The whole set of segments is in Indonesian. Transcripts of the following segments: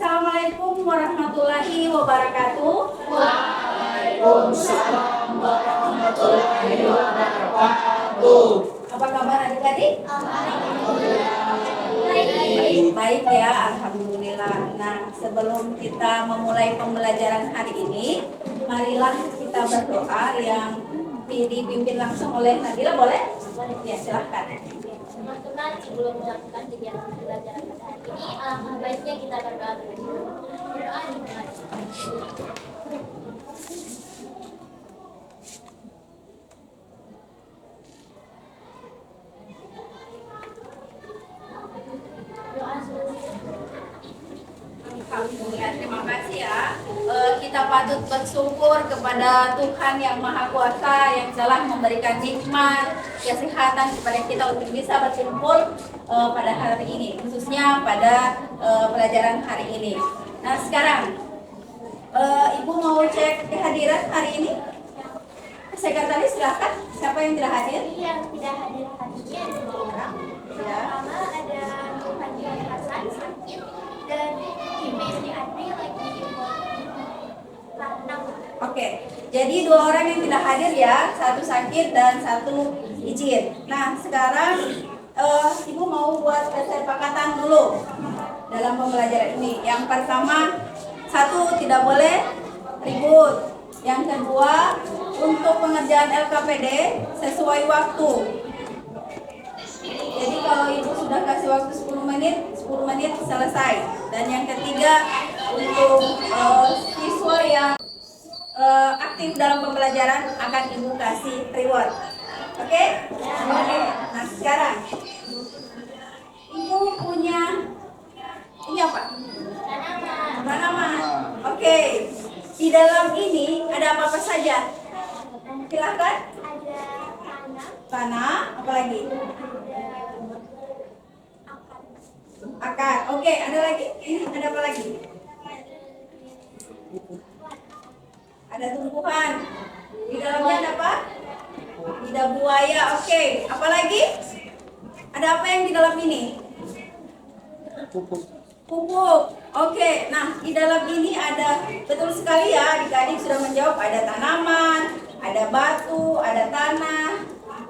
Assalamualaikum warahmatullahi wabarakatuh. Waalaikumsalam warahmatullahi wabarakatuh. Apa kabar adik-adik? Baik ya, alhamdulillah. Nah, sebelum kita memulai pembelajaran hari ini, marilah kita berdoa yang dipimpin langsung oleh Nadila, boleh? Ya, silahkan. Teman-teman, sebelum melakukan kegiatan pembelajaran pada hari ini, alangkah baiknya kita berdoa dulu. Berdoa dimulai. Alhamdulillah, terima kasih ya. Kita patut bersyukur kepada Tuhan yang Maha Kuasa yang telah memberikan nikmat kesehatan kepada kita untuk bisa berkumpul pada hari ini, khususnya pada pelajaran hari ini. Nah, sekarang Ibu mau cek kehadiran hari ini. Sekretaris silahkan. Siapa yang tidak hadir? Yang tidak hadir hari ini ada 2 orang. Ya. Pertama ada Fadil Hasan sakit dan Mary Adri lagi renang. Oke, jadi 2 orang yang tidak hadir ya, 1 sakit dan 1 izin. Nah, sekarang Ibu mau buat kesepakatan dulu dalam pembelajaran ini. Yang pertama, 1, tidak boleh ribut. Yang kedua, untuk pengerjaan LKPD sesuai waktu. Jadi kalau Ibu sudah kasih waktu 10 menit selesai. Dan yang ketiga, untuk siswa yang aktif dalam pembelajaran akan Ibu kasih reward. Oke? Oke. Nah, sekarang Ibu punya ini apa? Tanaman. Oke. Di dalam ini ada apa-apa saja? Silahkan. Ada Tanah, apa lagi? Akar. Oke, ada lagi? Ini ada apa lagi? Ada tumbuhan. Di dalamnya ada apa? Lidah buaya. Oke, apa lagi? Ada apa yang di dalam ini? Pupuk. Oke, nah di dalam ini ada, betul sekali ya, adik-adik sudah menjawab, ada tanaman, ada batu, ada tanah.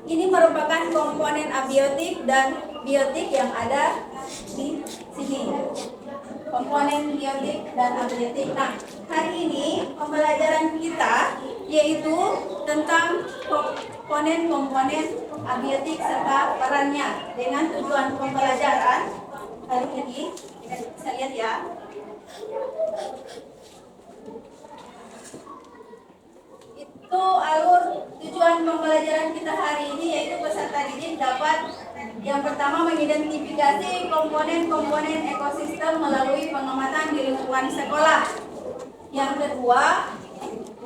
Ini merupakan komponen abiotik dan biotik yang ada di sini. Komponen biotik dan abiotik. Nah, hari ini pembelajaran kita yaitu tentang komponen-komponen abiotik serta perannya. Dengan tujuan pembelajaran hari ini, bisa lihat ya. Itu alur tujuan pembelajaran kita hari ini, yaitu peserta didik dapat yang pertama mengidentifikasi komponen-komponen ekosistem melalui pengamatan di lingkungan sekolah. Yang kedua,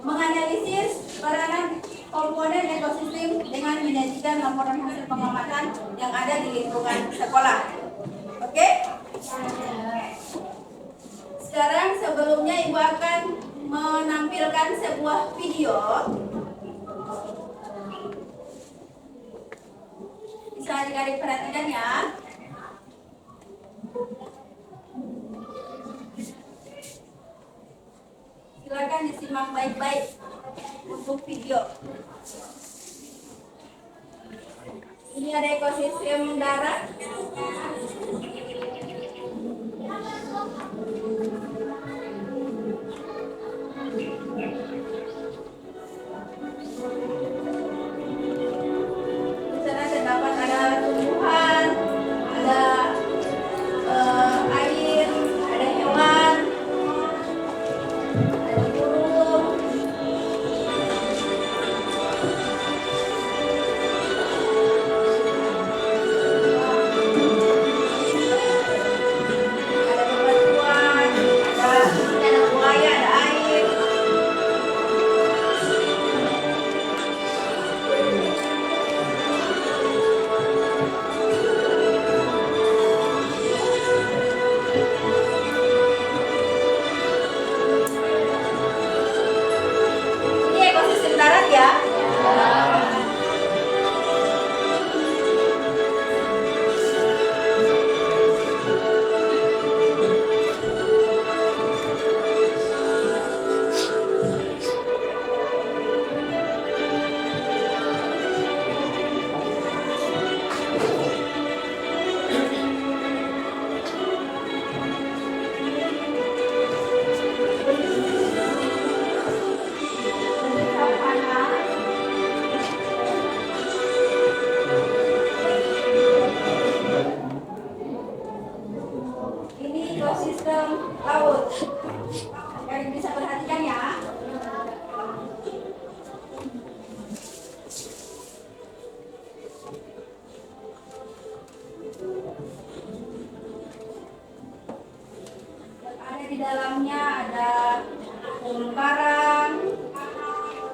menganalisis peranan komponen ekosistem dengan menyajikan laporan hasil pengamatan yang ada di lingkungan sekolah. Oke? Sekarang sebelumnya Ibu akan menampilkan sebuah video. Bisa adik-adik perhatikan ya. Silakan disimak baik-baik untuk video. Ini ada ekosistem darat. Di sana terdapat ada tumbuhan, ada air, ada hewan, ada burung. sistem laut. Kalian bisa perhatikan ya. Ada di dalamnya ada terumbu karang,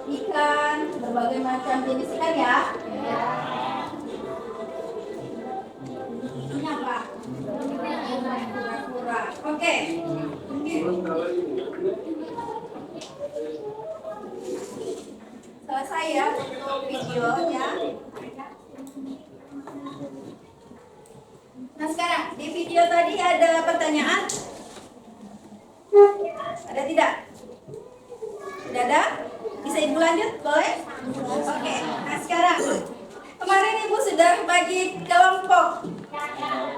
ikan, berbagai macam jenis ikan ya. Ini apa? Kura-kura. Oke. Selesai ya untuk videonya. Nah sekarang di video tadi ada pertanyaan? Ada tidak? Tidak ada? Bisa Ibu lanjut? Boleh? Oke. Nah sekarang kemarin Ibu sudah bagi kelompok.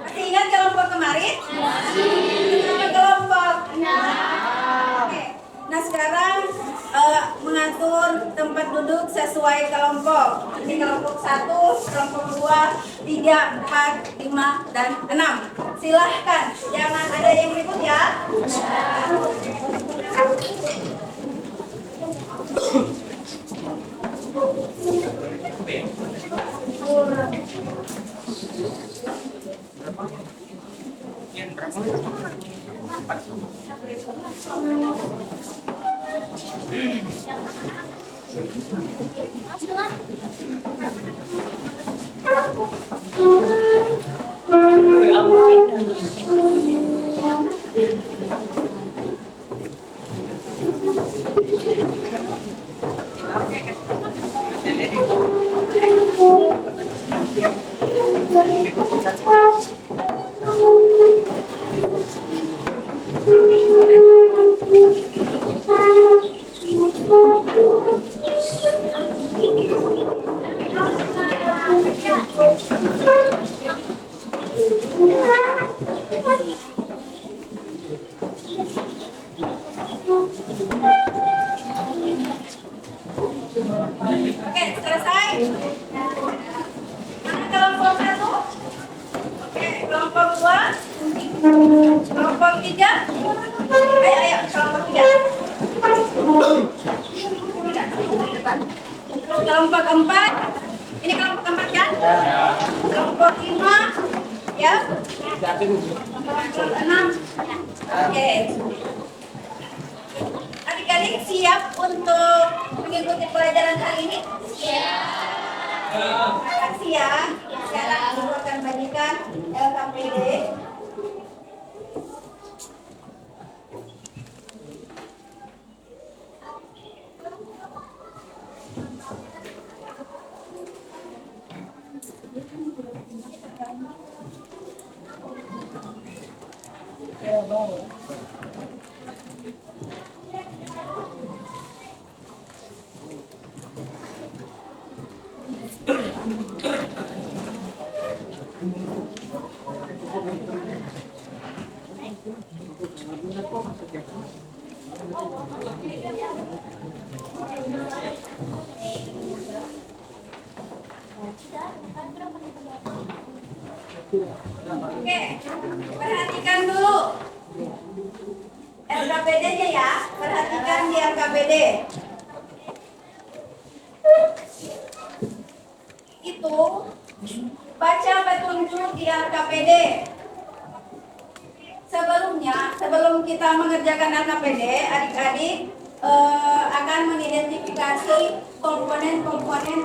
Masih ingat kelompok kemarin? Kenapa kelompok? Oke. Nah sekarang mengatur tempat duduk sesuai kelompok. Ini kelompok 1, kelompok 2, 3, 4, 5, dan 6. Silahkan, jangan ada yang ribut ya. Oke, selesai. Mana kelompok 1? Oke, kelompok 2, kelompok 3. Ayo, kelompok 3. Kelompok 4. Ini kelompok 4 kan? Kelompok 5. Ya. Kelompok 6. Oke. Adik-adik siap untuk mengikuti pelajaran kali ini? Terima kasih ya. Sekarang Ibu akan bagikan LKPD. Oke, perhatikan dulu LKPD-nya ya. Perhatikan di LKPD. Itu baca petunjuk di LKPD. Sebelum kita mengerjakan LKPD, adik-adik akan mengidentifikasi komponen-komponen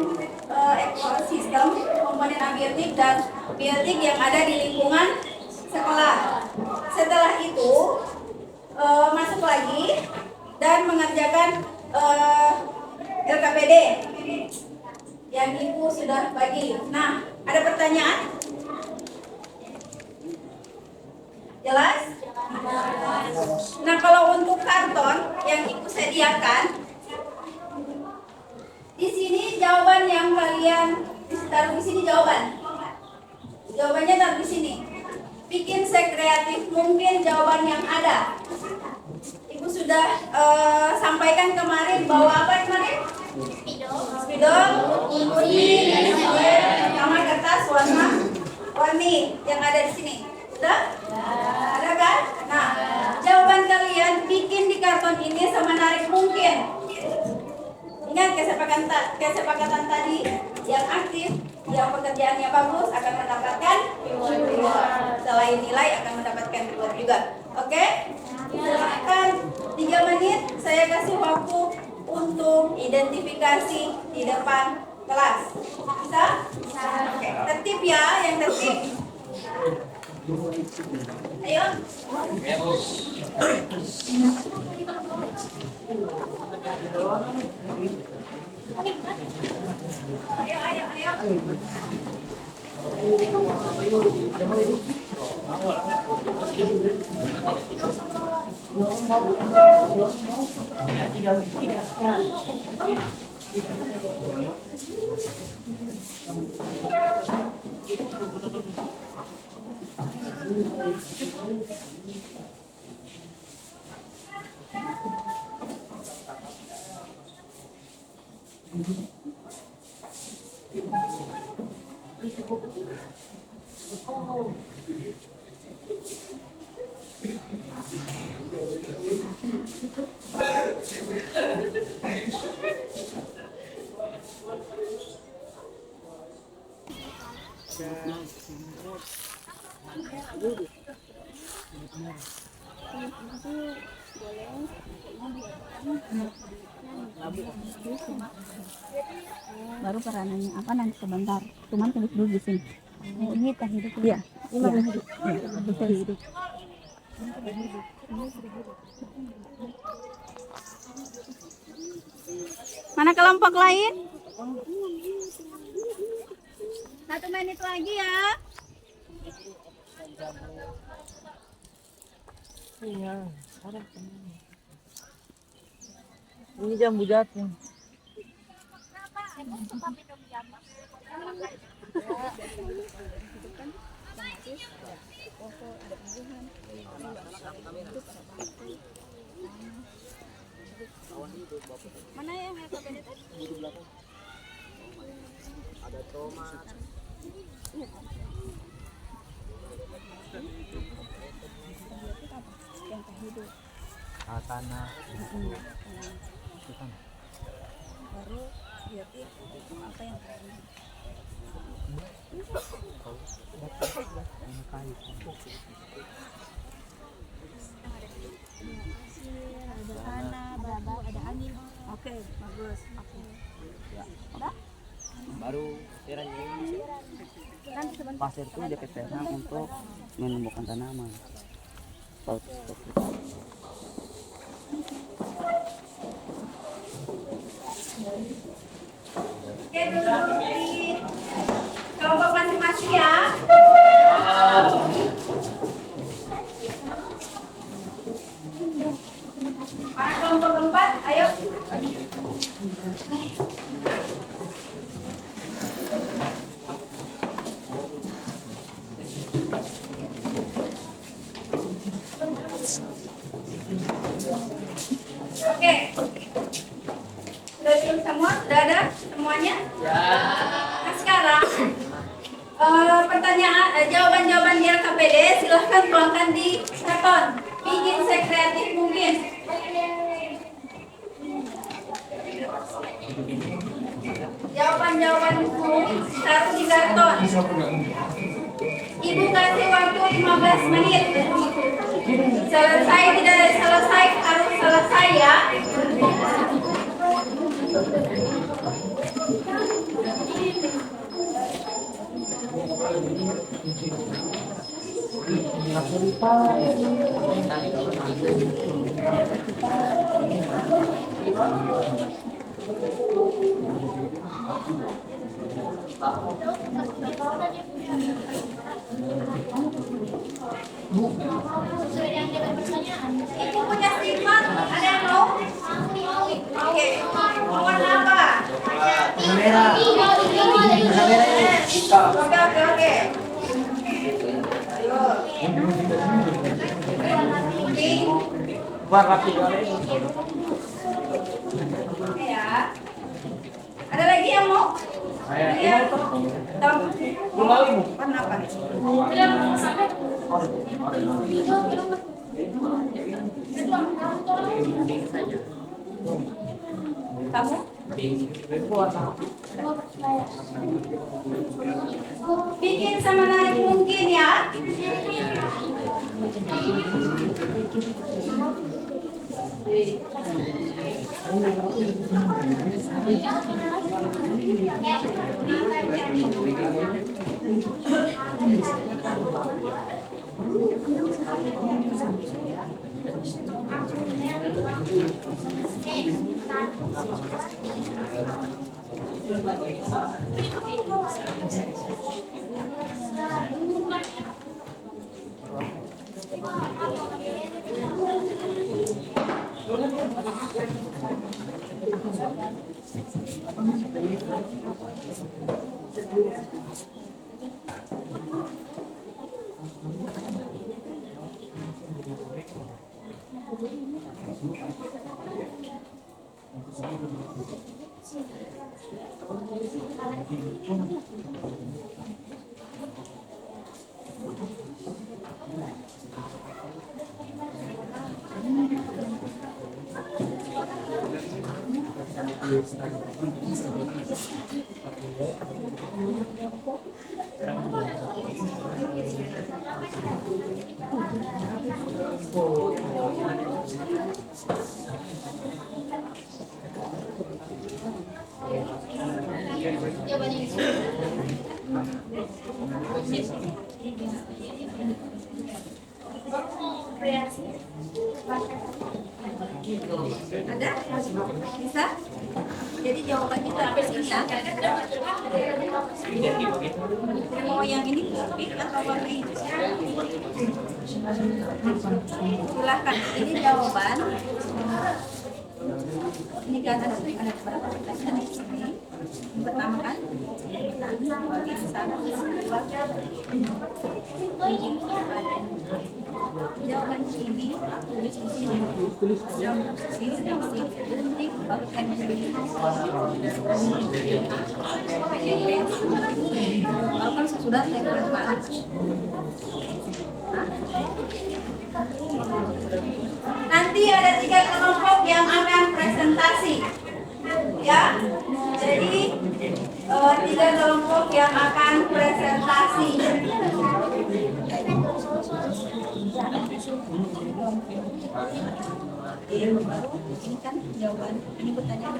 ekosistem, komponen abiotik dan biotik yang ada di lingkungan sekolah. Setelah itu masuk lagi dan mengerjakan LKPD yang Ibu sudah bagi. Nah, ada pertanyaan? Jelas? Nah, kalau untuk karton yang Ibu sediakan, di sini jawaban yang kalian taruh di sini jawaban. Jawabannya taruh di sini. Bikin sekreatif mungkin jawaban yang ada. Ibu sudah sampaikan kemarin bawa apa kemarin? Spidol, putih, sama kertas warna-warni yang ada di sini. Sudah? Ada kan? Nah, jawaban kalian bikin di karton ini semenarik mungkin. Ingat kesepakatan tadi, yang aktif, yang pekerjaannya bagus akan mendapatkan reward. Selain nilai akan mendapatkan reward juga. Oke? Silakan 3 menit saya kasih waktu untuk identifikasi di depan kelas. Bisa? Oke, tertib ya, yang tertib. Ayo. Ayo. Baru peranannya apa nanti sebentar, cuman tulis dulu di sini. Ini tak hidup ya? Iya, hidup. Bisa hidup. Mana kelompok lain? 1 menit lagi ya. Iya, ini jambu jatuh. Mana yang alfabet? Ada tomat. Tanah. Baru berarti apa yang terjadi? Ada tanah, batu, ada angin. Oke, bagus. Oke. Ya, udah? Baru tiran ini Nanti sebentar. pasir itu dia peternak untuk menumbuhkan tanaman. Oke, duduk di kelompok masing-masing ya. Para kelompok keempat, ayo. Oke. Sudah siap semua? Sudah ada semuanya? Ya. Nah sekarang pertanyaan, jawaban-jawaban di LKPD silahkan tuangkan di karton. Bikin sekreatif mungkin. Jawaban-jawabanku taruh di karton. Ibu kasih waktu 15 menit. Selesai tidak selesai harus selesai ya. Ibu punya stigma, ada yang mau? Oke, mau warna apa? Oke. Ayo. Pink. Warna tiga Ya. Ada lagi yang mau? Iya. Tahu. Warna apa? Kamu? Bikin sama naik mungkin ya. Ada? Bisa? Jadi jawabannya tapi bisa. Mau yang ini pink atau warna hijau? Silahkan. Ini jawaban. Ini kan ada berapa pertanyaan di sini? Pertama kan? Jawaban ini tulis di sini. Jawaban sini nanti bagikan di sini. Kalau kan sesudah saya mana? Nanti ada 3 kelompok yang akan presentasi, ya. Jadi 3 kelompok yang akan presentasi. Ini kan jawaban. Ini pertanyaan.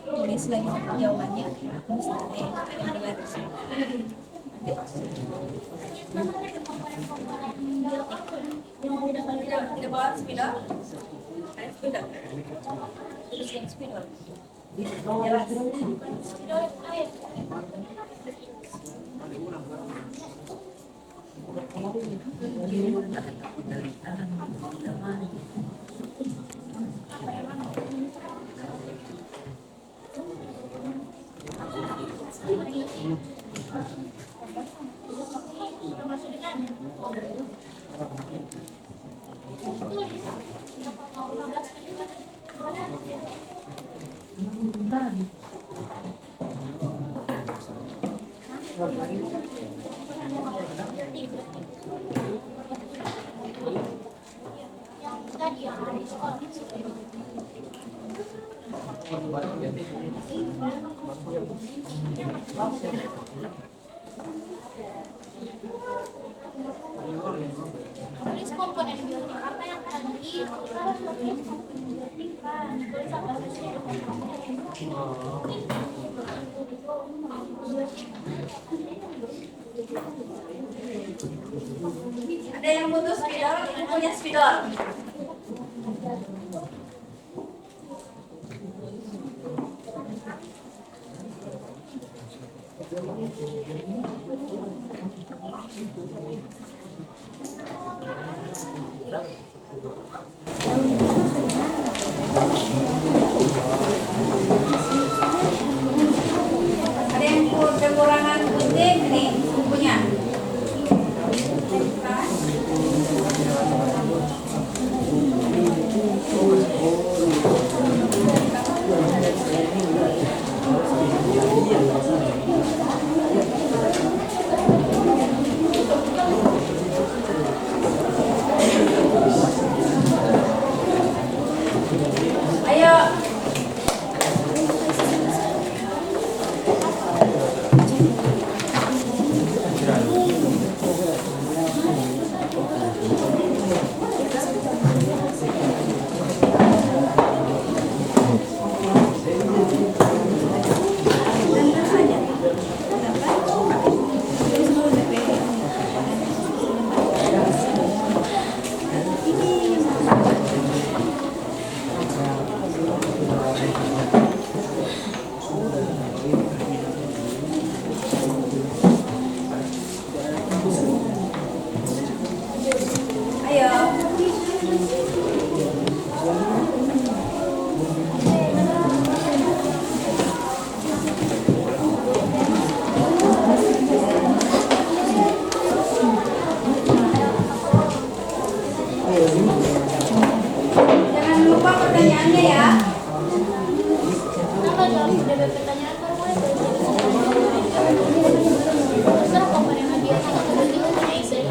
Tulis lagi jawabannya. Tidak bawa spidol. Spidol. Tulis yang spidol. Jelas. Tulis komponen biotik apa yang tadi tulis apa Ada yang butuh spidol, yang punya spidol. Ada yang kekurangan gunting nih bukunya. pertanyaannya ya. Kenapa jawab udah pertanyaan baru mulai terus komponen hadiah sama kebutuhan punya isi.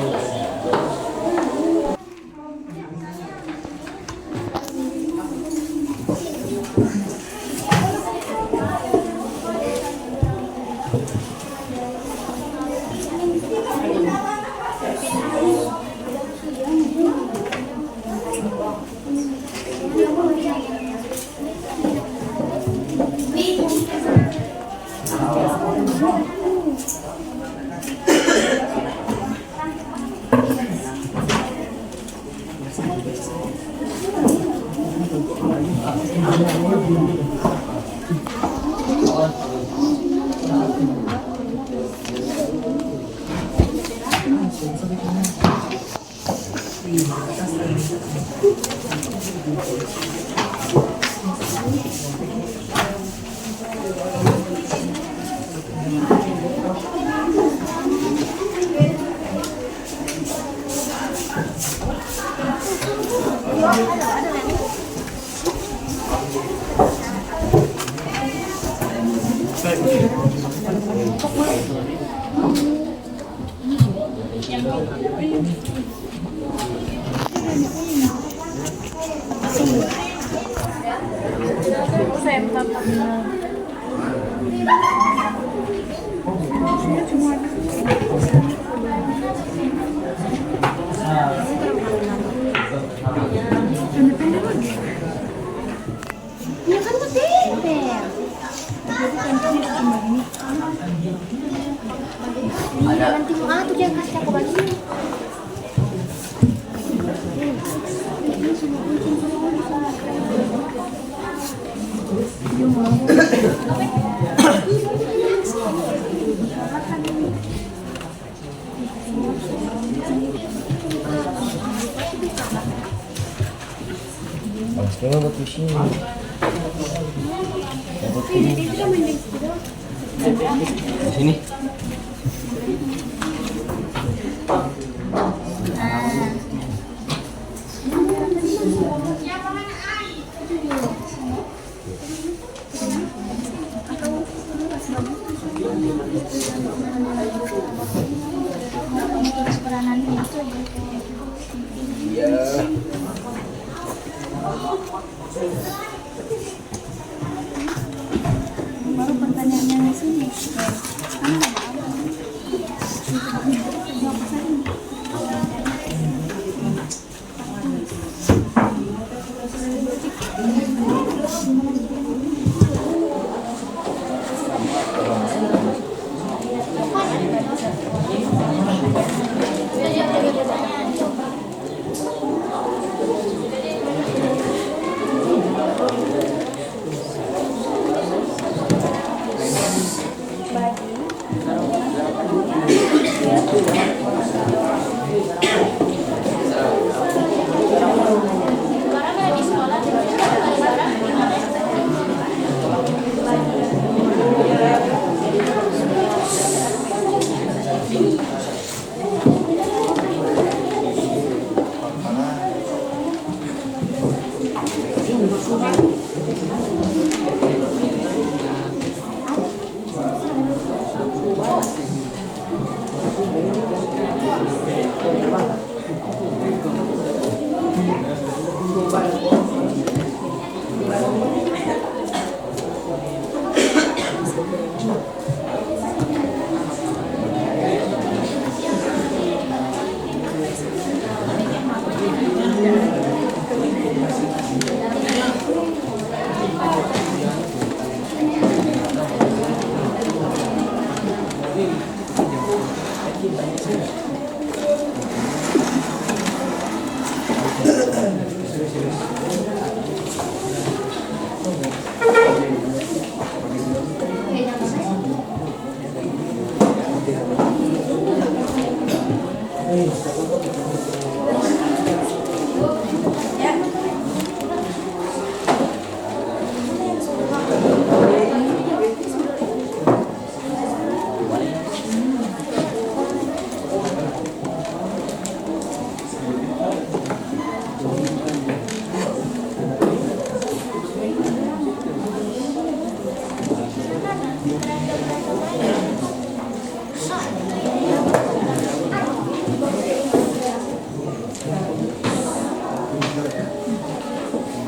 Ya kan tuh tempel. Nanti mau tuh jangan kasih aku bagi. Sekarang buat di sini. Di sini. Baru pertanyaannya di sini.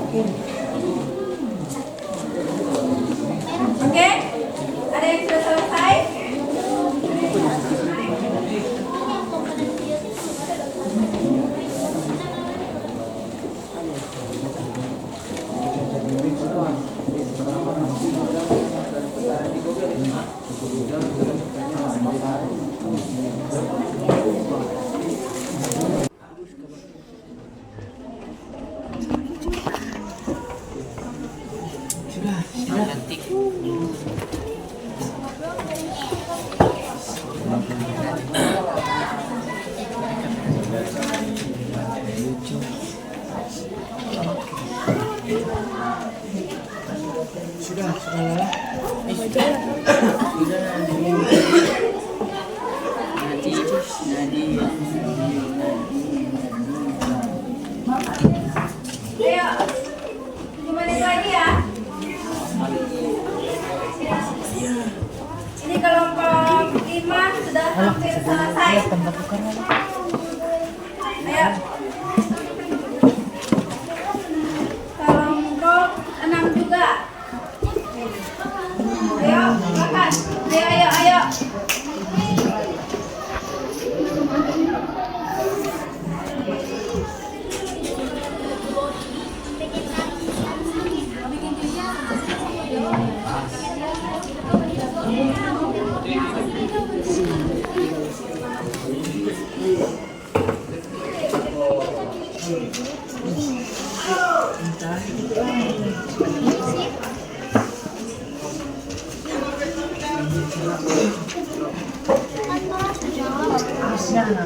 Oke? Ada yang sudah selesai? Ayo, 7 menit lagi ya. Ini kelompok 5 sudah hampir selesai. Ayo. Kelompok 6 juga. Ayo, makan. Ayo.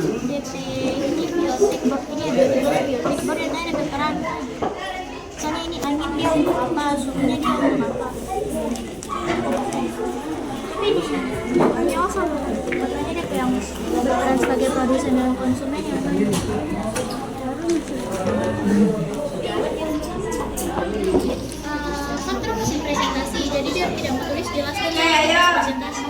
DP ini biotik board ini ada biotik board yang ada peran. Soalnya ini angin dia untuk apa, suhunya dia untuk apa. Tapi ini awesome. Makanya dia kayak yang berperan sebagai produsen dan konsumen ya. Kan terus kasih presentasi, jadi dia tidak mau tulis jelas kan presentasi.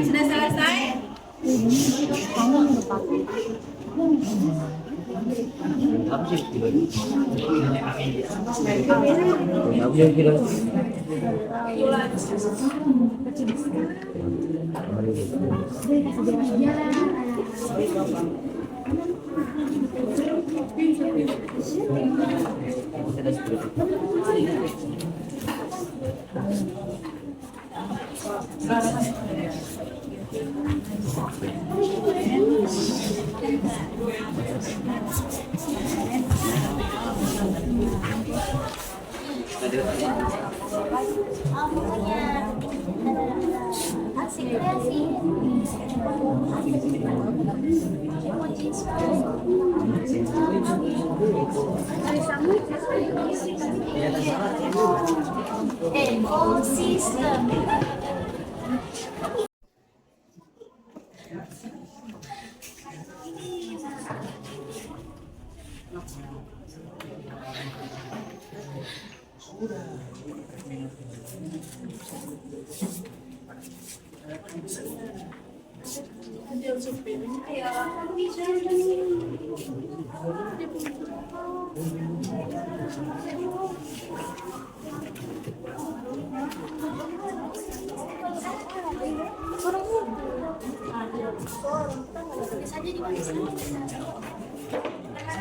sudah selesai? Kamu lupa. Asik kreasi. Ekosistem.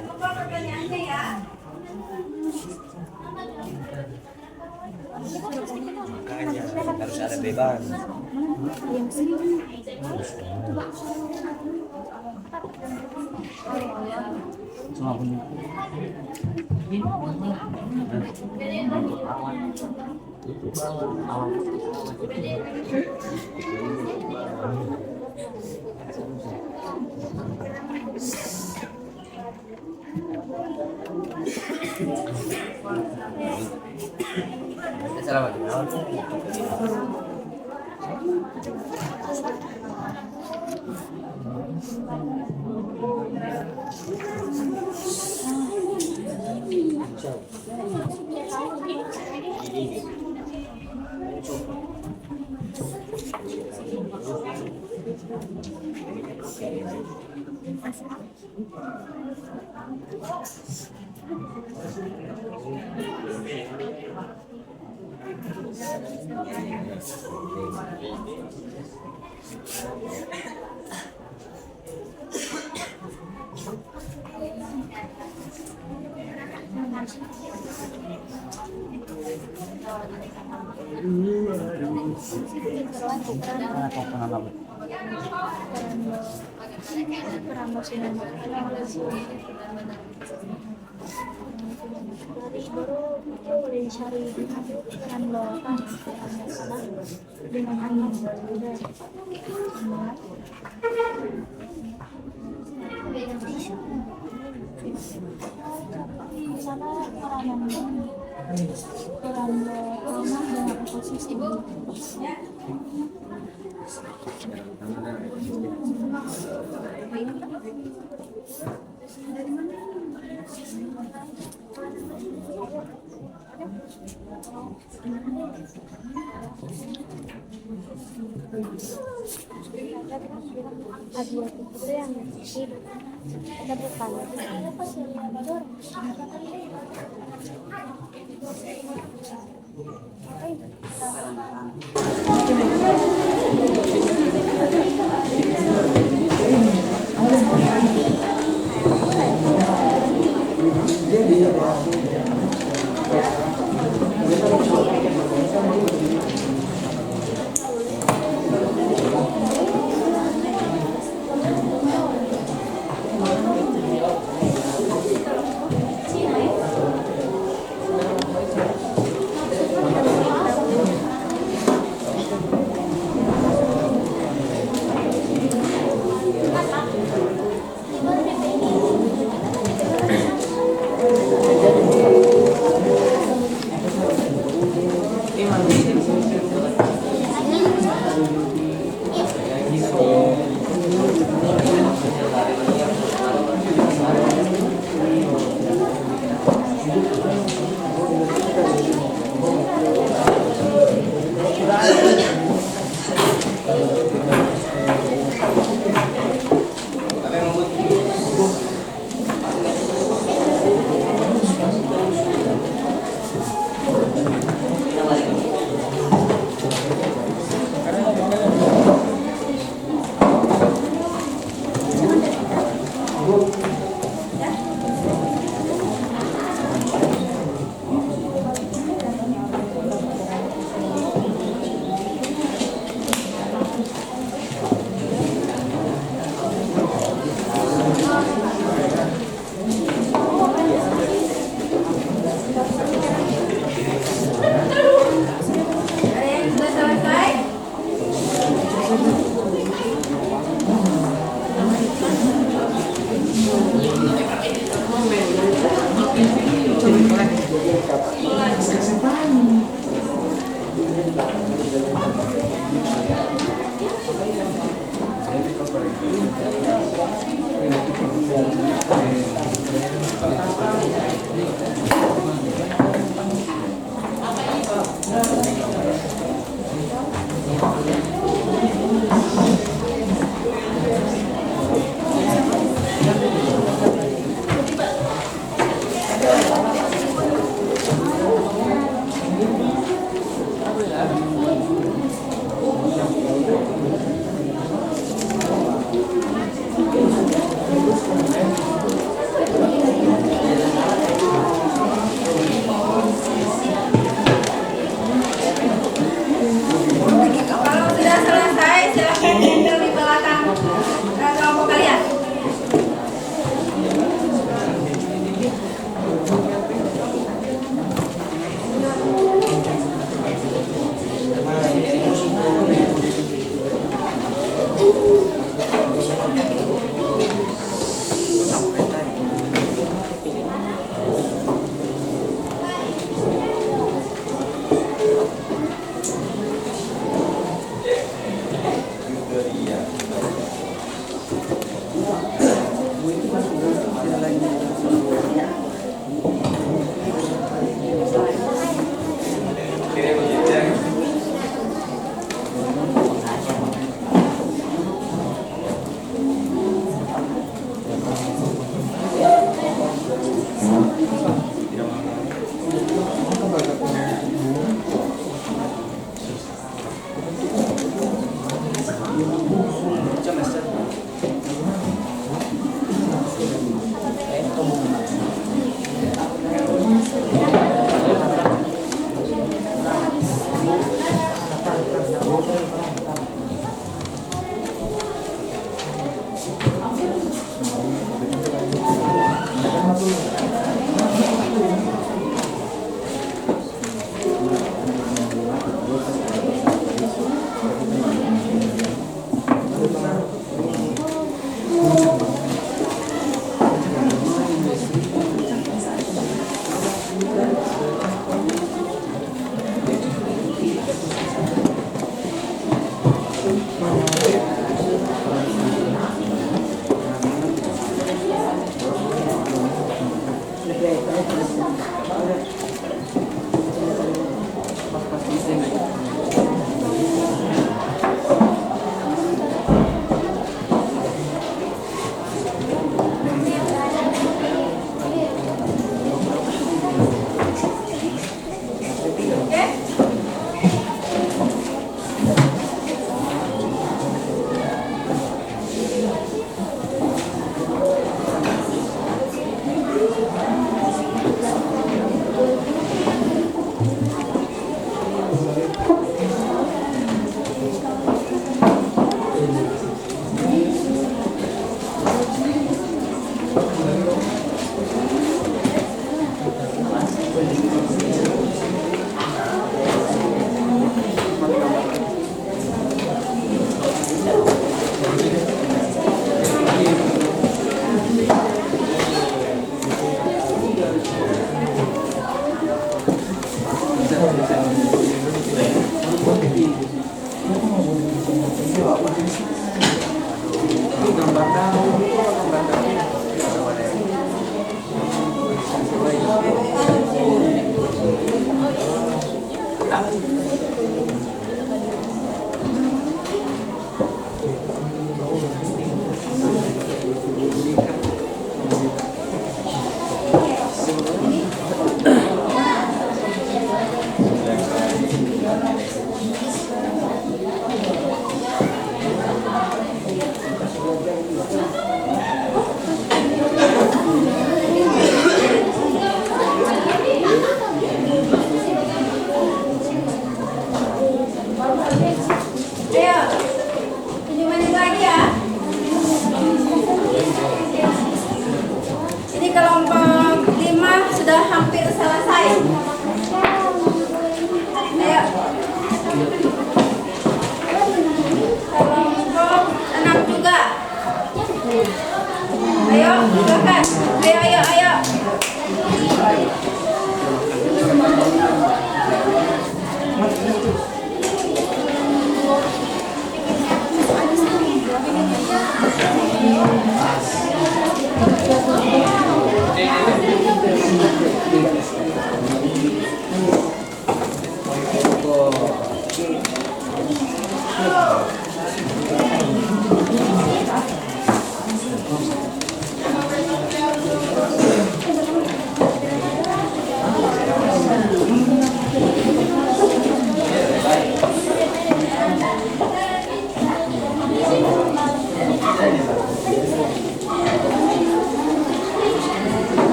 Buka pertanyaannya ya. Makanya harus ada beban. Cuma punya.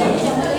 Kan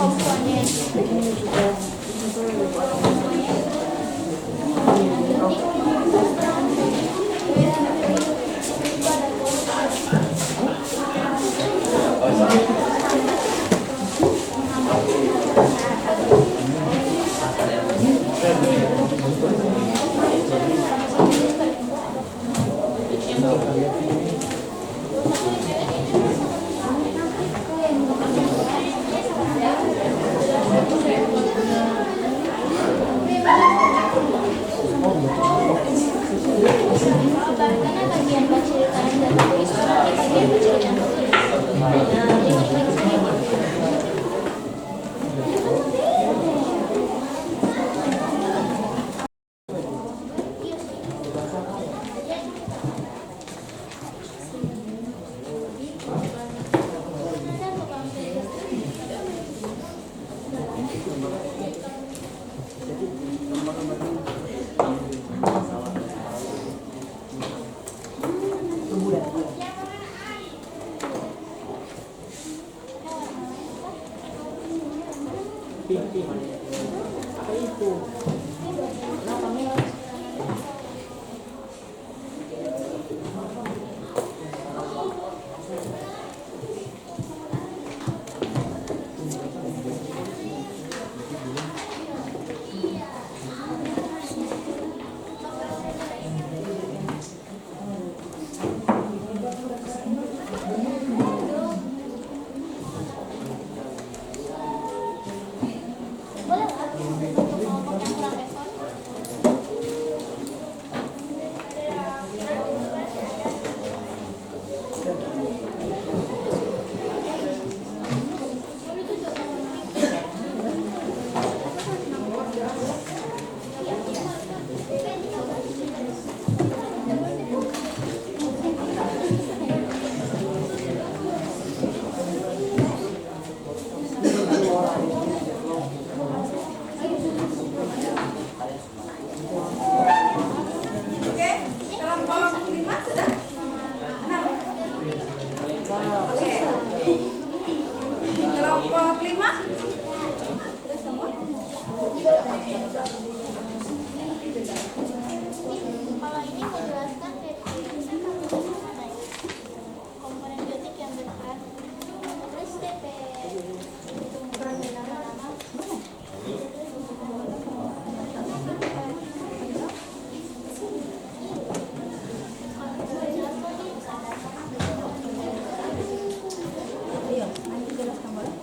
komponen karena bagian penceritaan database seperti bagian penceritaan tulis. Nah, Oke, kelompok 5 sudah? 6. Oke. Kelompok 5? Sudah semua? kalau ini menjelaskan definisi komponen biotik yang berperan, terus DP nama-nama. Ayo, nanti jelaskan boleh.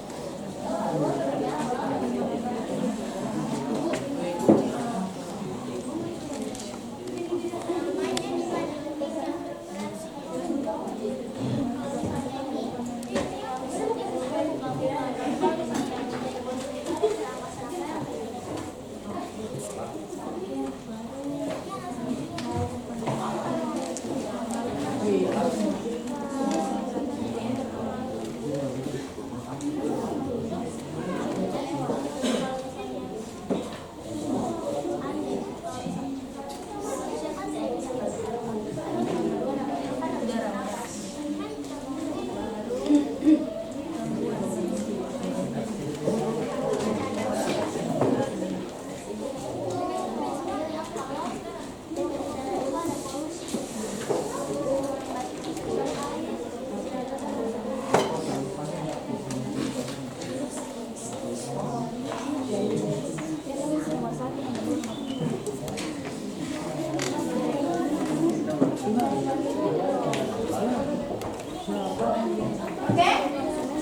Oke,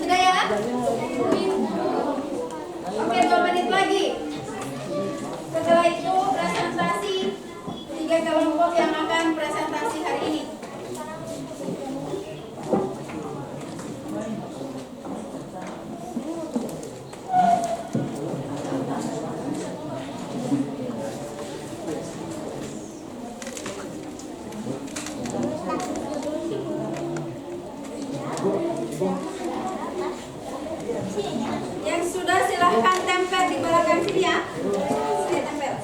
sudah ya? Oke, 2 menit lagi. Setelah itu presentasi 3 kelompok yang akan presentasi hari ini. Yang sudah silahkan tempel di belakang sini ya. Sini tempel.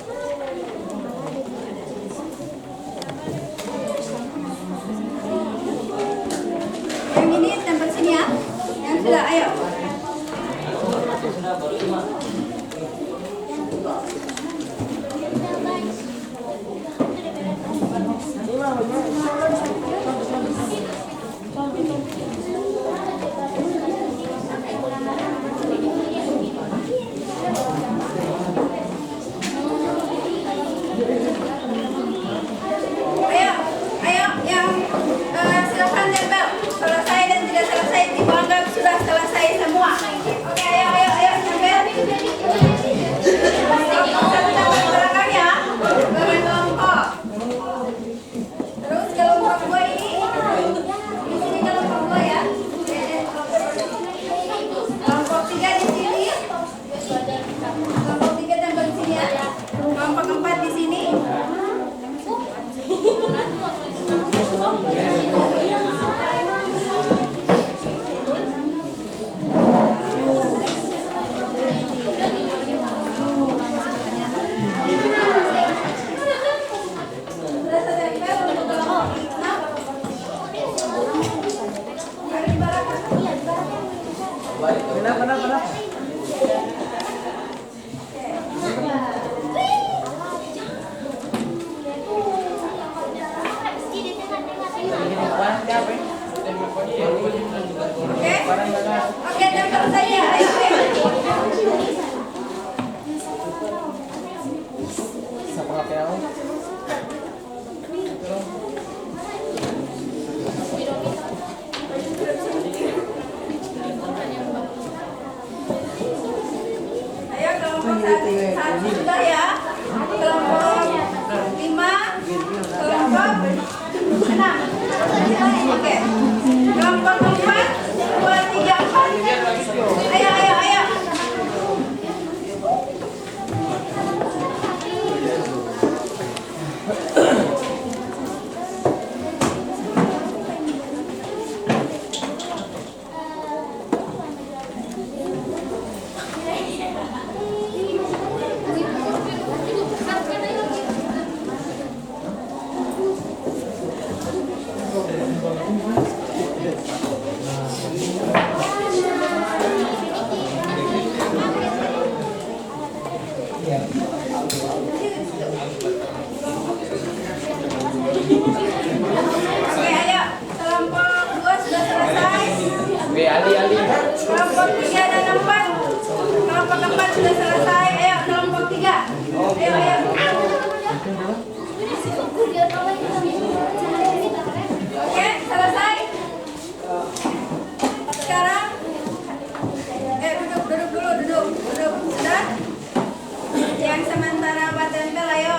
sudah, ayo. Ayo, ayo, yang silakan tempel. Selesai dan tidak selesai dianggap sudah selesai semua. Oke, ayo, ayo, ayo, tempel. Satu tempel belakang ya, dengan kelompok. Terus kelompok dua ini, di sini kelompok dua ya. Kelompok tiga di sini. Kelompok tiga tempel di sini ya. Kelompok empat di sini. Oke, oke, tempel saja. Ayo, ayo. Ayo kelompok satu sudah ya. Kelompok 5, kelompok 6. Oke. Kelompok 4, 2, 3, 4. Ayo, ayo, ayo. Oke, ayo. Kelompok 2 sudah selesai. Kelompok 3 dan 4. Kelompok 4 sudah selesai. Ayo, kelompok 3. Ayo, ayo. Oke, selesai. Sekarang duduk dulu. Sudah? Yang sementara Pak tempel, ayo.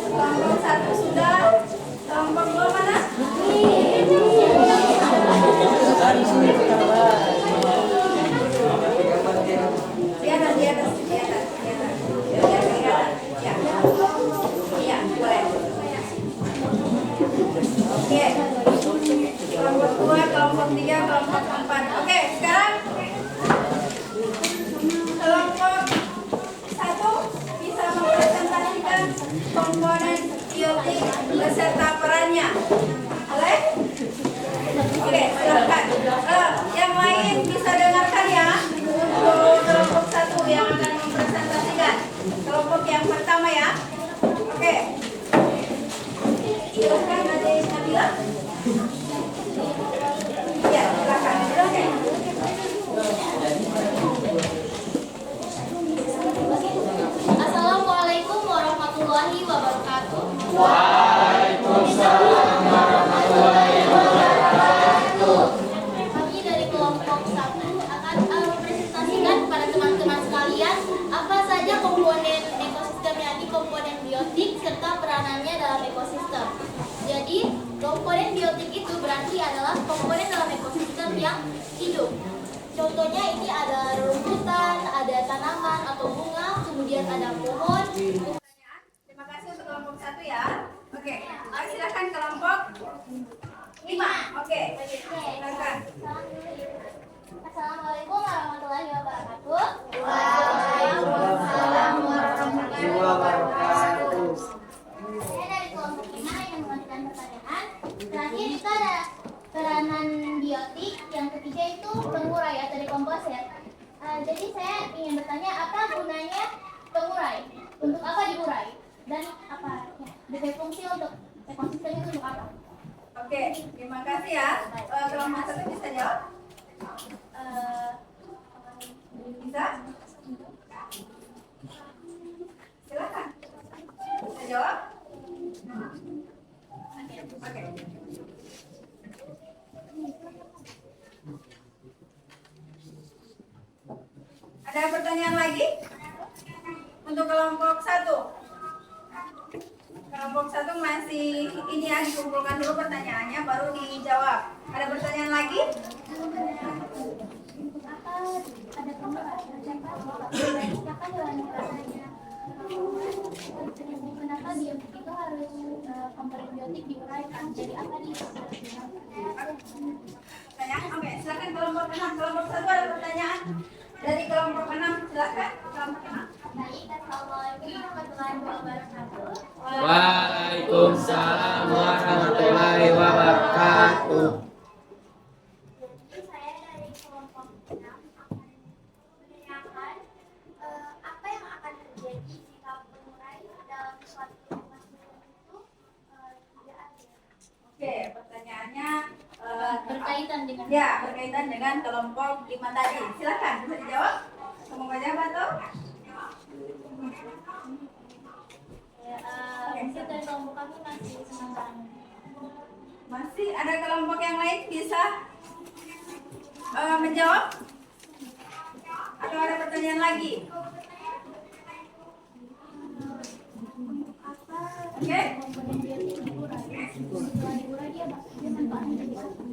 Kelompok 1 sudah. Kelompok 2 mana? Di atas. Ya. Iya, boleh. Oke. Kelompok 2, kelompok 3, kelompok 4. Oke, sekarang kelompok 1 bisa mempresentasikan komponen biotik beserta perannya. Boleh? Oke, silakan. Yang lain bisa dengarkan ya. Untuk kelompok 1 yang akan mempresentasikan. Kelompok yang pertama ya. Oke. Silakan Adik Nabila. Ya, silakan. Assalamualaikum warahmatullahi wabarakatuh. Kami dari kelompok 1 akan mempresentasikan kepada teman-teman sekalian apa saja komponen ekosistem, yakni komponen biotik serta peranannya dalam ekosistem. Jadi, komponen biotik itu berarti adalah komponen dalam ekosistem yang hidup. Contohnya ini ada rumputan, ada tanaman atau bunga, kemudian ada pohon. Terima kasih untuk kelompok 1 ya. Oke, silakan kelompok 5. Oke, silakan. Assalamualaikum warahmatullahi wabarakatuh. Waalaikumsalam warahmatullahi wabarakatuh. Saya dari kelompok 5 yang mengajukan pertanyaan. Terakhir itu ada peranan biotik, yang ketiga itu pengurai atau dekomposer. Jadi saya ingin bertanya apa gunanya pengurai? Untuk apa diurai? Dan apa fungsi untuk ekosistem itu untuk apa? Oke, terima kasih ya. Kelompok satu bisa jawab? Bisa? Silakan. Bisa jawab? Oke. Ada pertanyaan lagi? Untuk kelompok satu. Kelompok satu masih ini ya, dikumpulkan dulu pertanyaannya baru dijawab. Ada pertanyaan lagi? Apa ada pengurai? Kenapa dalam rasanya? Kenapa biotik itu harus komponen biotik diuraikan? Jadi apa dia? Pertanyaan? Oke, silakan kelompok 6. Kelompok satu ada pertanyaan dari kelompok 6. Silakan kelompok 6. Baik, assalamualaikum warahmatullahi wabarakatuh. Waalaikumsalam warahmatullahi wabarakatuh. Saya dari kelompok 6 akan menanyakan apa yang akan terjadi jika pengurai dalam suatu ekosistem itu tidak ada. Oke, pertanyaannya Berkaitan dengan berkaitan dengan kelompok 5 tadi. Silakan bisa dijawab. Semoga jawab tuh. Mungkin dari kelompok kami masih sementara. Masih ada kelompok yang lain bisa menjawab? Atau ada pertanyaan lagi? Oke. Komponen biotik diurai. Setelah diurai dia manfaatnya jadi apa?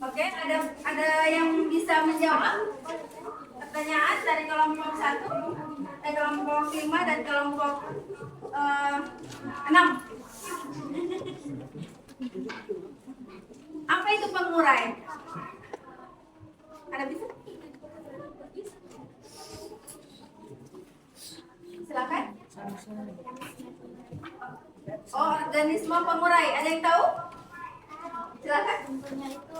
Oke, ada yang bisa menjawab pertanyaan dari kelompok 1, kelompok 5 dan kelompok 6. Apa itu pengurai? Ada bisa? Silakan. Oh, organisme pengurai. Ada yang tahu? Silakan. Contohnya itu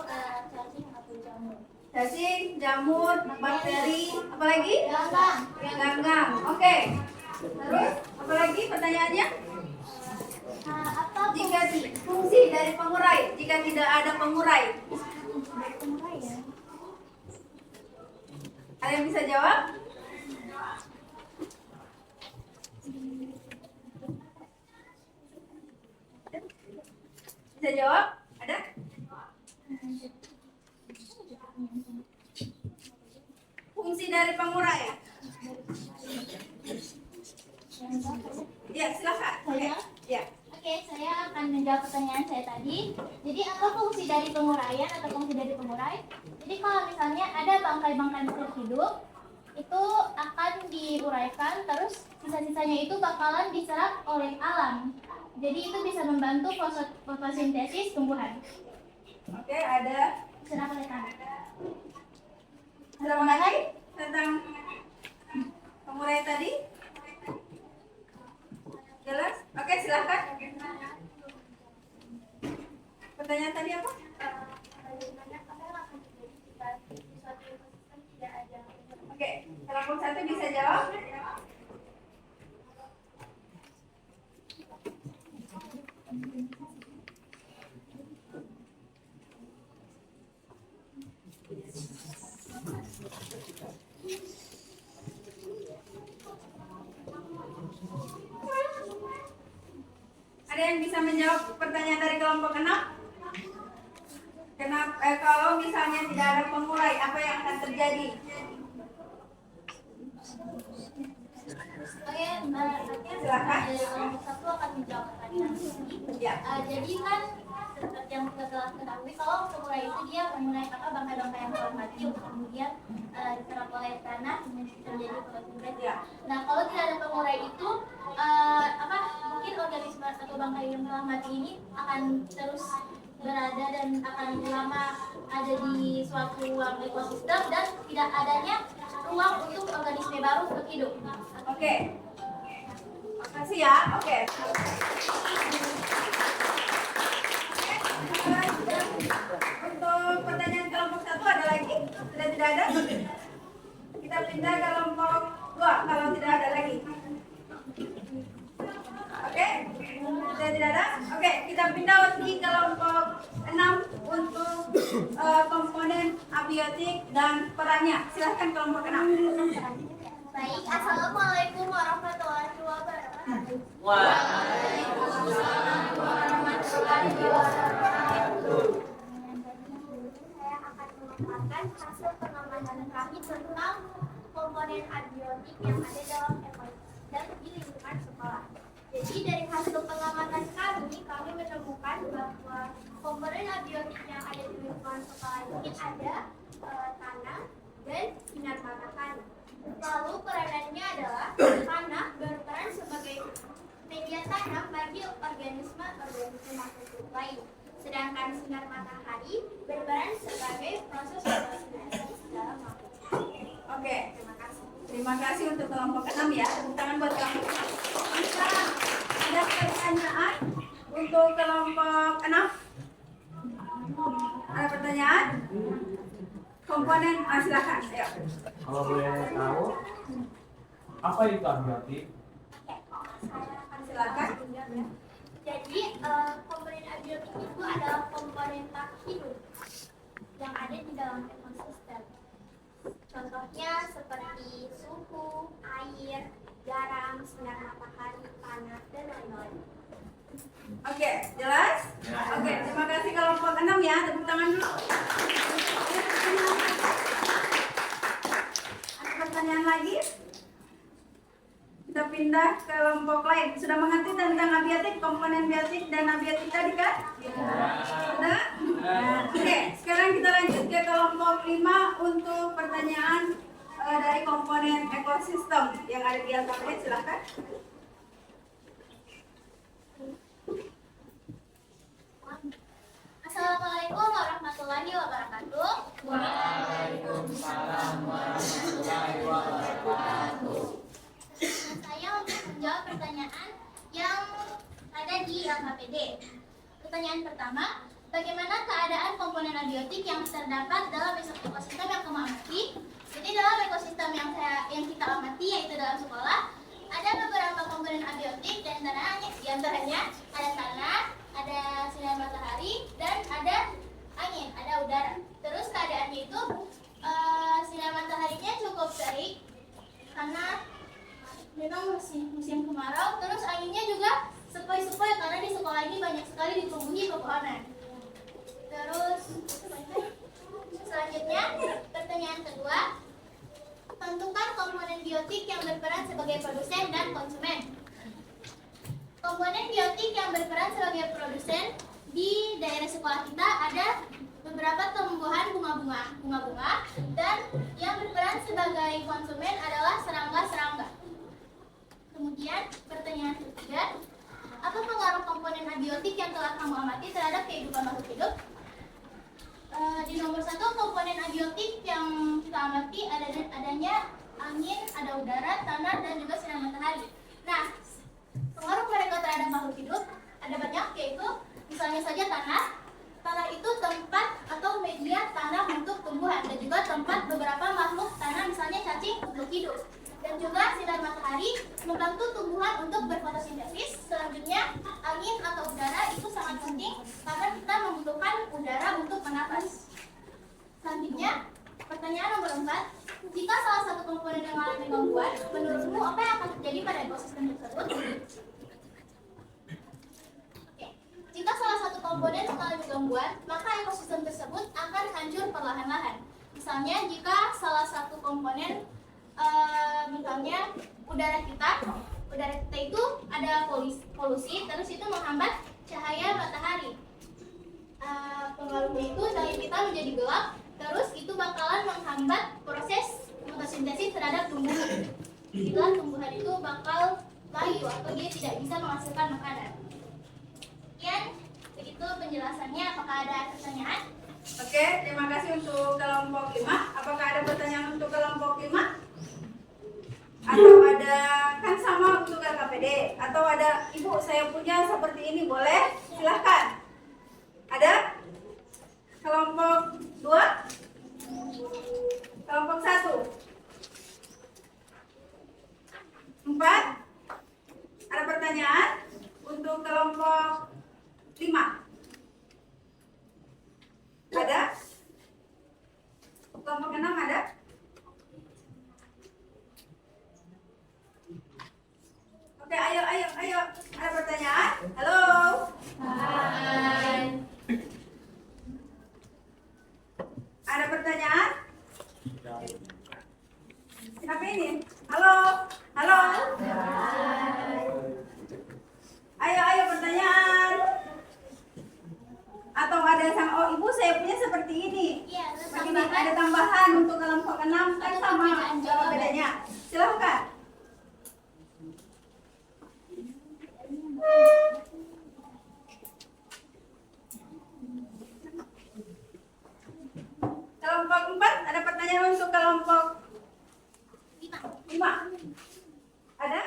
cacing atau jamur. Cacing, jamur, bakteri, apalagi? Ganggang. Ganggang. Oke. Terus, apalagi pertanyaannya? Apa Jika fungsi dari pengurai, jika tidak ada pengurai, pengurai ya? ada yang bisa jawab? Bisa jawab? Ada? Fungsi dari pengurai? Ya, silakan. Oke. Ya. Oke, saya akan menjawab pertanyaan saya tadi. Jadi apa fungsi dari penguraian atau fungsi dari pengurai? Jadi kalau misalnya ada bangkai-bangkai makhluk hidup, itu akan diuraikan, terus sisa-sisanya itu bakalan diserap oleh alam. Jadi itu bisa membantu fotosintesis tumbuhan. Oke, ada Silakan rekan. tambahan lagi tentang pengurai tadi? Jelas? Oke, silakan. Pertanyaan tadi apa? Oke, kelompok 1 bisa jawab? Ada yang bisa menjawab pertanyaan dari kelompok 6? Kalau misalnya tidak ada pengurai, apa yang akan terjadi? Oke, Silakan. kelompok 1 akan menjawab pertanyaan ini. Ya. Jadi kan seperti yang kita telah ketahui kalau semula itu dia memulai bangkai-bangkai yang telah mati untuk kemudian diserap oleh tanah menjadi fotosintesis. Ya. Nah, kalau tidak ada pengurai itu mungkin organisme atau bangkai yang telah mati ini akan terus berada dan akan lama ada di suatu ruang ekosistem dan tidak adanya ruang untuk organisme baru untuk hidup. Oke. Makasih ya. Oke. Untuk pertanyaan kelompok 1 ada lagi? Sudah tidak ada? Kita pindah ke kelompok 2 kalau tidak ada lagi. Oke? Sudah tidak ada? Oke, kita pindah di kelompok 6 untuk komponen abiotik dan perannya. Silahkan kelompok 6. Baik, assalamualaikum warahmatullahi wabarakatuh. Saya akan memaparkan hasil pengamatan kami tentang komponen abiotik yang ada dalam ekosistem dan di lingkungan sekolah. Jadi dari hasil pengamatan kami menemukan bahwa komponen abiotik yang ada di lingkungan sekolah ini ada tanah dan sinar matahari. Lalu peranannya adalah tanah berperan sebagai media tanam bagi organisme makhluk lain. Sedangkan sinar matahari berperan sebagai proses fotosintesis dalam makhluk. Oke. Terima kasih. Terima kasih untuk kelompok 6 ya. Tepuk tangan buat kelompok 6. Sekarang ada pertanyaan untuk kelompok 6. Ada pertanyaan? Komponen, silakan. Ayo. Kalau boleh tahu, apa itu abiotik? Saya akan Silakan. Jadi komponen abiotik itu adalah komponen tak hidup yang ada di dalam ekosistem. Contohnya seperti suhu, air, garam, sinar matahari, tanah, dan lain-lain. Oke, jelas? Oke, terima kasih kelompok 6 ya. Tepuk tangan dulu. Ada pertanyaan lagi? Kita pindah ke kelompok lain. Sudah mengerti tentang abiotik, komponen biotik dan abiotik tadi kan? Sudah? Oke, sekarang kita lanjut ke kelompok 5 untuk pertanyaan dari komponen ekosistem yang ada di alfabet. Silahkan. Assalamualaikum warahmatullahi wabarakatuh. Waalaikumsalam warahmatullahi wabarakatuh. Saya untuk menjawab pertanyaan yang ada di AKPD. Pertanyaan pertama, bagaimana keadaan komponen abiotik yang terdapat dalam ekosistem yang kamu amati? Jadi dalam ekosistem yang kita amati, yaitu dalam sekolah, ada beberapa komponen abiotik dan di antaranya ada tanah, ada sinar matahari, dan ada angin, ada udara. Terus keadaannya itu sinar mataharinya cukup baik karena memang musim kemarau. Terus anginnya juga sepoi-sepoi karena di sekolah ini banyak sekali ditumbuhi pepohonan. Terus selanjutnya pertanyaan kedua, tentukan komponen biotik yang berperan sebagai produsen dan konsumen. Komponen biotik yang berperan sebagai produsen di daerah sekolah kita ada beberapa tumbuhan bunga-bunga dan yang berperan sebagai konsumen adalah serangga-serangga. Kemudian pertanyaan ketiga, apa pengaruh komponen abiotik yang telah kamu amati terhadap kehidupan makhluk hidup? Di nomor 1 komponen abiotik yang kita amati adanya angin, ada udara, tanah, dan juga sinar matahari. Nah, pengaruh mereka terhadap makhluk hidup ada banyak, yaitu misalnya saja tanah. Tanah itu tempat atau media tanam untuk tumbuhan dan juga tempat beberapa makhluk tanah, misalnya cacing, untuk hidup. Dan juga sinar matahari membantu tumbuhan untuk berfotosintesis. Selanjutnya, angin atau udara itu sangat penting karena kita membutuhkan udara untuk bernapas. Selanjutnya, pertanyaan nomor 4, jika salah satu komponen yang mengalami gangguan, menurutmu apa yang akan terjadi pada ekosistem tersebut? Jika salah satu komponen mengalami gangguan, maka ekosistem tersebut akan hancur perlahan-lahan. Misalnya, jika salah satu komponen misalnya udara kita itu ada polusi, terus itu menghambat cahaya matahari. pengaruhnya itu daging kita menjadi gelap, terus itu bakalan menghambat proses fotosintesis terhadap tumbuhan. Bila tumbuhan itu bakal layu atau dia tidak bisa menghasilkan makanan. Sekian, begitu penjelasannya. Apakah ada pertanyaan? Oke, terima kasih untuk kelompok 5. Apakah ada pertanyaan untuk kelompok 5? Atau ada, kan sama untuk LKPD? Atau ada, Ibu saya punya seperti ini, boleh? Silahkan. Ada? Kelompok 2? Kelompok 1? 4? Ada pertanyaan untuk kelompok 5? Ada? Kelompok 6 ada? Oke, ayo. Ada pertanyaan? Halo? Hai. Ada pertanyaan? Siapa ini? Halo? Ayo pertanyaan. Atau ada ibu saya punya seperti ini. Iya, Begini, ada tambahan untuk kelompok 6 kan sama, apa bedanya? Silahkan. Kelompok 4 ada pertanyaan untuk kelompok 5. Ada?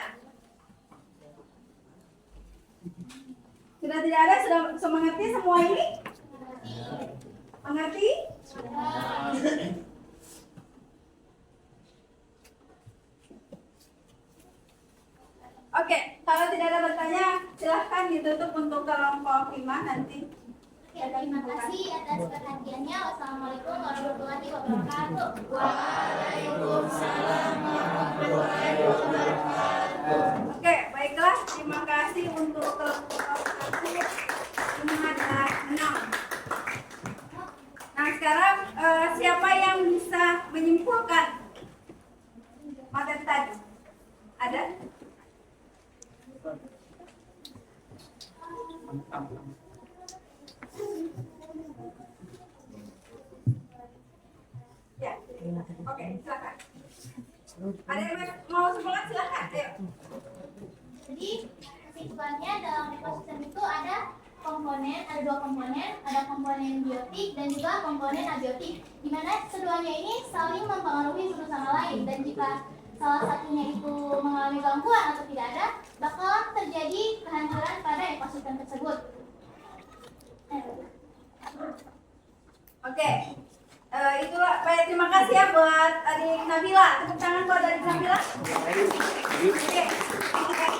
Sudah tidak ada, sudah mengerti semua ini? Mengerti? Oke, kalau tidak ada bertanya, silahkan ditutup untuk kelompok 5 nanti. Ya, terima kasih atas perhatiannya. Wassalamualaikum warahmatullahi wabarakatuh. Oke, baiklah. Terima kasih untuk kelompok 1. Ini ada 6. Nah, sekarang siapa yang bisa menyimpulkan materi tadi? Ada? Ya. Oke, silakan. Ada yang mau semangat, silakan. Ayo. Jadi kesimpulannya dalam ekosistem itu ada dua komponen, ada komponen biotik dan juga komponen abiotik, di mana keduanya ini saling mempengaruhi satu sama lain, dan jika salah satunya itu mengalami gangguan atau tidak ada, bakalan terjadi kehancuran pada ekosistem tersebut. Oke. Itulah. Baik, terima kasih ya buat adik Nabila. Tepuk tangan buat adik Nabila. Oke.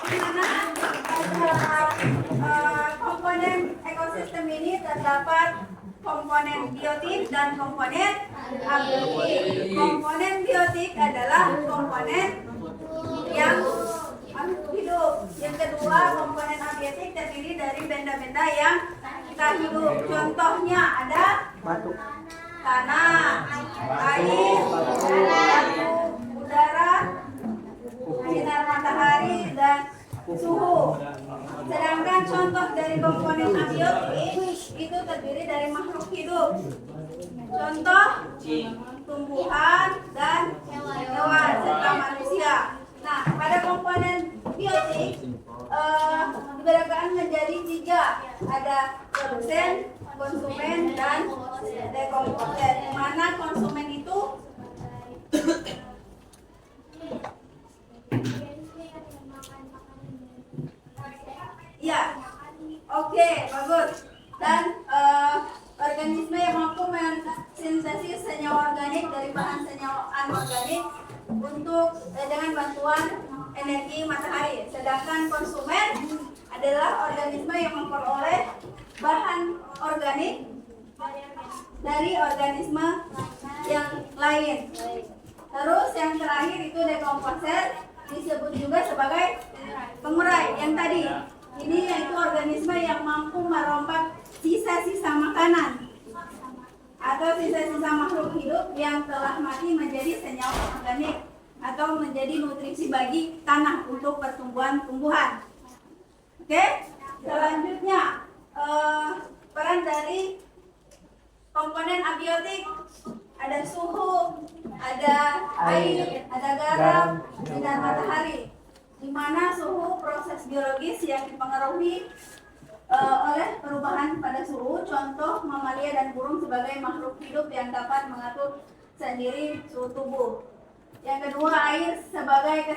Di mana komponen ekosistem ini terdapat komponen biotik dan komponen abiotik. Komponen biotik adalah komponen yang hidup. Yang kedua, komponen abiotik terdiri dari benda-benda yang tak hidup. Contohnya ada tanah, air, batu, udara, sinar matahari, dan suhu. Sedangkan contoh dari komponen abiotik itu terdiri dari makhluk hidup. Contoh tumbuhan dan hewan serta manusia. Nah, pada komponen biotik dibedakan menjadi 3. Ada produsen, konsumen, dan dekomposer. Di mana konsumen itu ya, oke, bagus. Dan organisme yang mampu mensintesis senyawa organik dari bahan senyawa anorganik untuk dengan bantuan energi matahari. Sedangkan konsumen adalah organisme yang memperoleh bahan organik dari organisme yang lain. Terus yang terakhir itu dekomposer, disebut juga sebagai pengurai yang tadi. Ini yaitu organisme yang mampu merombak sisa-sisa makanan atau sisa-sisa makhluk hidup yang telah mati menjadi senyawa organik atau menjadi nutrisi bagi tanah untuk pertumbuhan tumbuhan. Oke, selanjutnya peran dari komponen abiotik ada suhu, ada air, ada garam, dan matahari. Di mana suhu proses biologis yang dipengaruhi oleh perubahan pada suhu. Contoh mamalia dan burung sebagai makhluk hidup yang dapat mengatur sendiri suhu tubuh. Yang kedua, air sebagai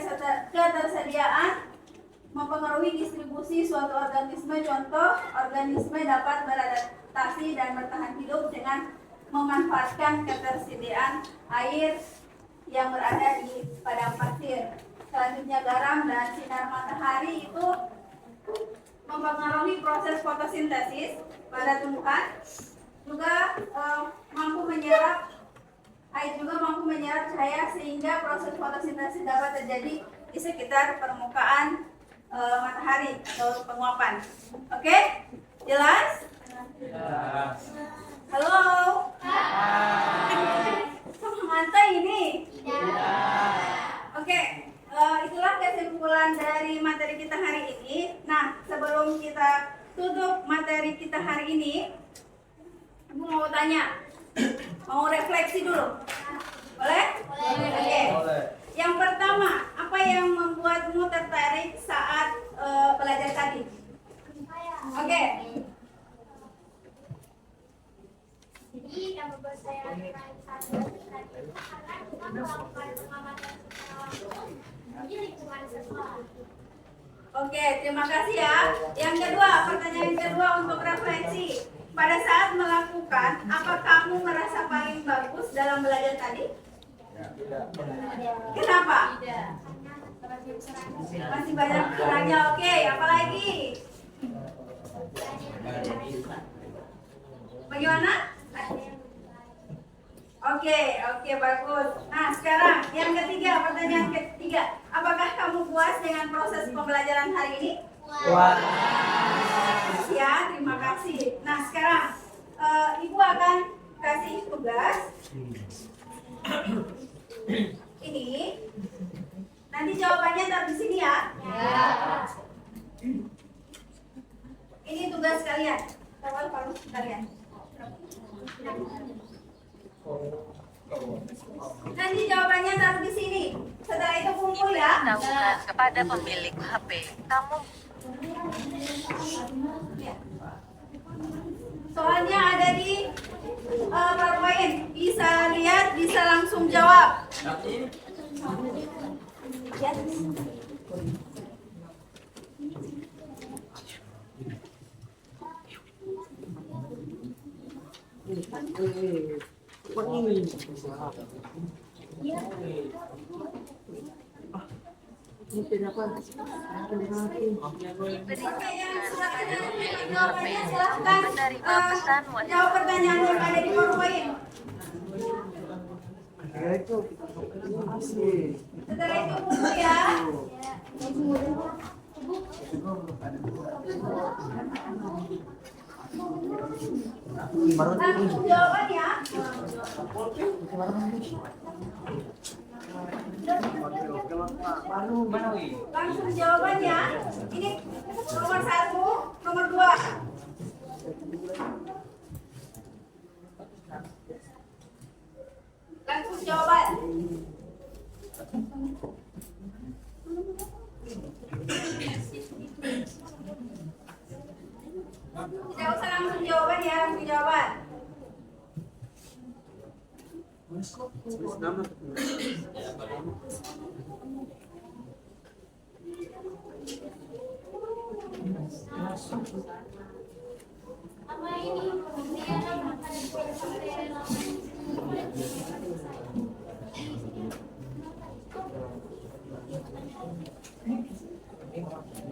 ketersediaan mempengaruhi distribusi suatu organisme. Contoh, organisme dapat beradaptasi dan bertahan hidup dengan memanfaatkan ketersediaan air yang berada di padang pasir. Selanjutnya, garam dan sinar matahari itu mempengaruhi proses fotosintesis pada tumbuhan. Juga air juga mampu menyerap cahaya sehingga proses fotosintesis dapat terjadi di sekitar permukaan matahari atau penguapan. Oke? Jelas? Halo? Sama mantai ini? Oke, itulah kesimpulan dari materi kita hari ini. Nah, sebelum kita tutup materi kita hari ini, Ibu mau tanya, mau refleksi dulu? Boleh? Boleh. Oke. Yang pertama, apa yang membuatmu tertarik saat belajar tadi? Oke. Jadi yang membuat saya tertarik saat belajar tadi karena kita melakukan pengamatan secara langsung di lingkungan sekolah. Oke, terima kasih ya. Yang kedua, pertanyaan kedua untuk refleksi. Pada saat melakukan, apa kamu merasa paling bagus dalam belajar tadi? Kenapa? Masih banyak kurangnya. Oke, apa lagi? Bagaimana? Oke, bagus. Nah, sekarang yang ketiga, pertanyaan ketiga. Apakah kamu puas dengan proses pembelajaran hari ini? Puas. Ya, terima kasih. Nah, sekarang Ibu akan kasih tugas. Ini nanti jawabannya taruh di sini ya. Ini tugas kalian. Kawal kalian. Nanti jawabannya taruh di sini. Setelah itu kumpul ya. Beritahukan kepada pemilik HP, kamu Ya. Soalnya ada di PowerPoint. Bisa lihat, bisa langsung jawab. Ya. menerima pesan WhatsApp. Jawab pertanyaan yang ada di PowerPoint. Setelah itu kumpul ya. Langsung jawaban ya. Langsung jawaban ya. Ini nomor 1, nomor 2. Langsung jawaban. Tidak usah langsung jawaban ya, langsung jawaban. Apa ini? Dia akan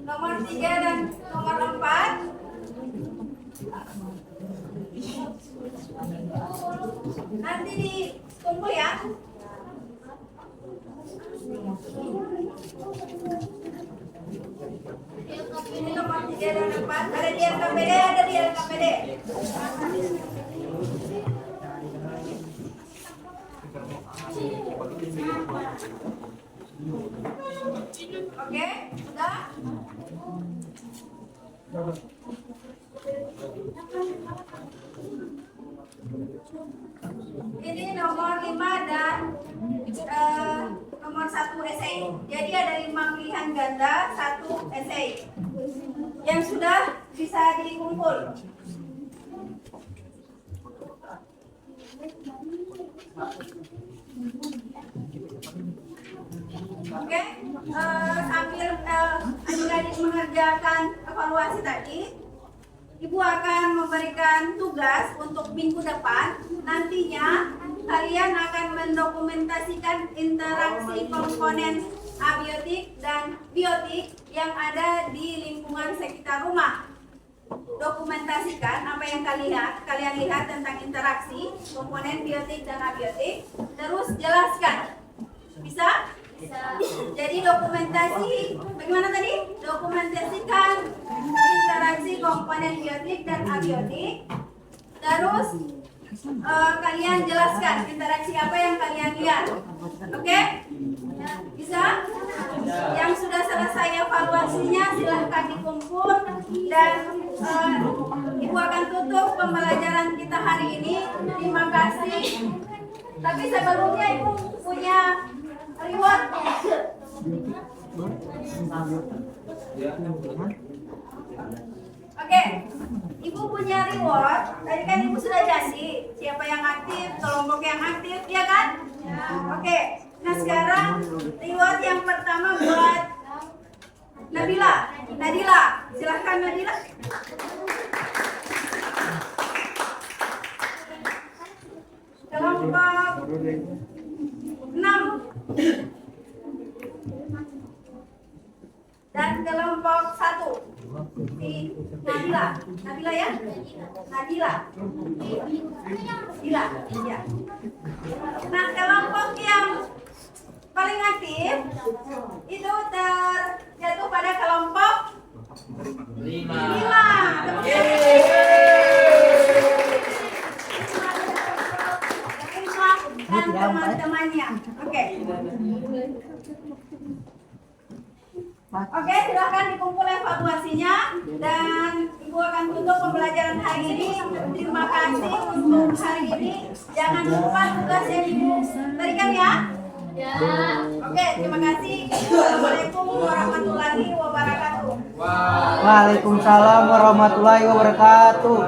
Nomor 3 dan nomor 4. Nanti dikumpul ya. Ini nomor 3 dan 4. Ada di LKPD, ada di LKPD. Oke, sudah? Ini nomor 5 dan nomor 1 esai. Jadi ada 5 pilihan ganda, 1 esai yang sudah bisa dikumpul. Oke, sambil adik-adik mengerjakan evaluasi tadi, Ibu akan memberikan tugas untuk minggu depan. Nantinya kalian akan mendokumentasikan interaksi komponen abiotik dan biotik yang ada di lingkungan sekitar rumah. Dokumentasikan apa yang kalian lihat tentang interaksi komponen biotik dan abiotik. Terus jelaskan. Bisa? Jadi dokumentasi, bagaimana tadi? Dokumentasikan interaksi komponen biotik dan abiotik. Terus kalian jelaskan interaksi apa yang kalian lihat. Oke? Bisa? Yang sudah selesai evaluasinya silahkan dikumpul dan Ibu akan tutup pembelajaran kita hari ini. Terima kasih. Tapi sebelumnya Ibu punya reward. Oke, Ibu punya reward. Tadi kan Ibu sudah kasih siapa yang aktif, kelompok yang aktif, ya kan? Oke, nah sekarang reward yang pertama buat Nabila. Nadila, silahkan Nadila. Kelompok 6 dan kelompok 1 si Nadila. Nabila ya? Nadila. Nadila. Ya. Nah, kelompok yang paling aktif itu terjatuh pada kelompok 5. Dan teman-temannya. Oke. Oke, silahkan dikumpul evaluasinya dan Ibu akan tutup pembelajaran hari ini. Terima kasih untuk hari ini. Jangan lupa tugas yang Ibu berikan ya. Ya. Oke, terima kasih. Assalamualaikum warahmatullahi wabarakatuh. Waalaikumsalam warahmatullahi wabarakatuh.